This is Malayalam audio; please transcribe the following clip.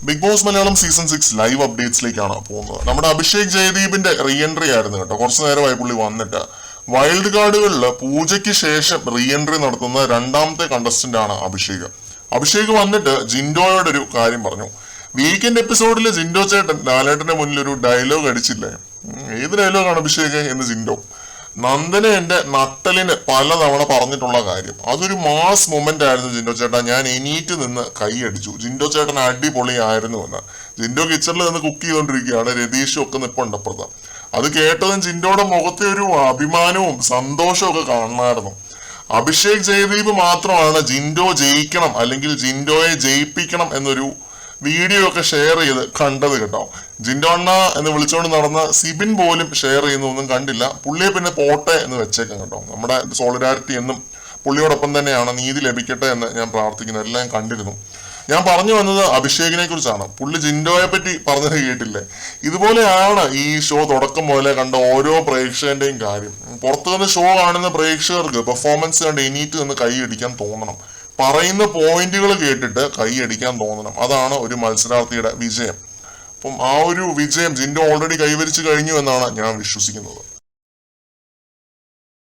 Big boss Malayalam season 6 live അപ്ഡേറ്റ്സിലേക്കാണ് പോകുന്നത്. നമ്മുടെ അഭിഷേക് ജയദീപിന്റെ റീ എൻട്രി ആയിരുന്നു കേട്ടോ. കുറച്ചു നേരമായി പുള്ളി വന്നിട്ട്. വൈൽഡ് കാർഡുകളിൽ പൂജയ്ക്ക് ശേഷം റീ എൻട്രി നടത്തുന്ന രണ്ടാമത്തെ കണ്ടസ്റ്റന്റ് ആണ് അഭിഷേക്. അഭിഷേക് വന്നിട്ട് ജിൻഡോയോട് ഒരു കാര്യം പറഞ്ഞു. വീക്കെൻഡ് എപ്പിസോഡിൽ ജിൻഡോ ചേട്ടൻ ലാലേട്ടന്റെ മുന്നിൽ ഒരു ഡയലോഗ് അടിച്ചില്ലേ? ഏത് ഡയലോഗാണ് അഭിഷേക് എന്ന് ജിൻഡോ. നന്ദന എന്റെ നട്ടലിന് പലതവണ പറഞ്ഞിട്ടുള്ള കാര്യം. അതൊരു മാസ് മൊമെന്റ് ആയിരുന്നു ജിൻഡോ ചേട്ടാ. ഞാൻ എണീറ്റ് നിന്ന് കൈയടിച്ചു. ജിൻഡോ ചേട്ടൻ അടിപൊളിയായിരുന്നു എന്ന്. ജിൻഡോ കിച്ചണിൽ നിന്ന് കുക്ക് ചെയ്തുകൊണ്ടിരിക്കുകയാണ്. രതീഷും ഒക്കെ നിപ്പുണ്ട് അപ്പുറത്ത്. അത് കേട്ടതും ജിൻഡോയുടെ മുഖത്തെ ഒരു അഭിമാനവും സന്തോഷവും ഒക്കെ കാണണമായിരുന്നു. അഭിഷേക് ജയദീപ് മാത്രമാണ് ജിൻഡോ ജയിക്കണം അല്ലെങ്കിൽ ജിൻഡോയെ ജയിപ്പിക്കണം എന്നൊരു വീഡിയോ ഒക്കെ ഷെയർ ചെയ്ത് കണ്ടത് കേട്ടോ. ജിൻഡോ അണ്ണ എന്ന് വിളിച്ചുകൊണ്ട് നടന്ന സിബിൻ പോലും ഷെയർ ചെയ്യുന്നൊന്നും കണ്ടില്ല. പുള്ളിയെ പിന്നെ പോട്ടെ എന്ന് വെച്ചേക്കാം കേട്ടോ. നമ്മുടെ സോളിഡാരിറ്റി എന്നും പുള്ളിയോടൊപ്പം തന്നെയാണ്. നീതി ലഭിക്കട്ടെ എന്ന് ഞാൻ പ്രാർത്ഥിക്കുന്നു. എല്ലാം ഞാൻ കണ്ടിരുന്നു. ഞാൻ പറഞ്ഞു വന്നത് അഭിഷേകിനെ കുറിച്ചാണ്. പുള്ളി ജിൻഡോയെ പറ്റി പറഞ്ഞത് കേട്ടില്ലേ? ഇതുപോലെയാണ് ഈ ഷോ തുടക്കം പോലെ കണ്ട ഓരോ പ്രേക്ഷകന്റെയും കാര്യം. പുറത്തു നിന്ന് ഷോ കാണുന്ന പ്രേക്ഷകർക്ക് പെർഫോമൻസ് കണ്ട് എണീറ്റ് നിന്ന് കൈയടിക്കാൻ തോന്നണം. പറയുന്ന പോയിന്റുകൾ കേട്ടിട്ട് കൈയടിക്കാൻ തോന്നണം. അതാണ് ഒരു മത്സരാർത്ഥിയുടെ വിജയം. അപ്പം ആ ഒരു വിജയം ജിൻഡോ ഓൾറെഡി കൈവരിച്ചു കഴിഞ്ഞു എന്നാണ് ഞാൻ വിശ്വസിക്കുന്നത്.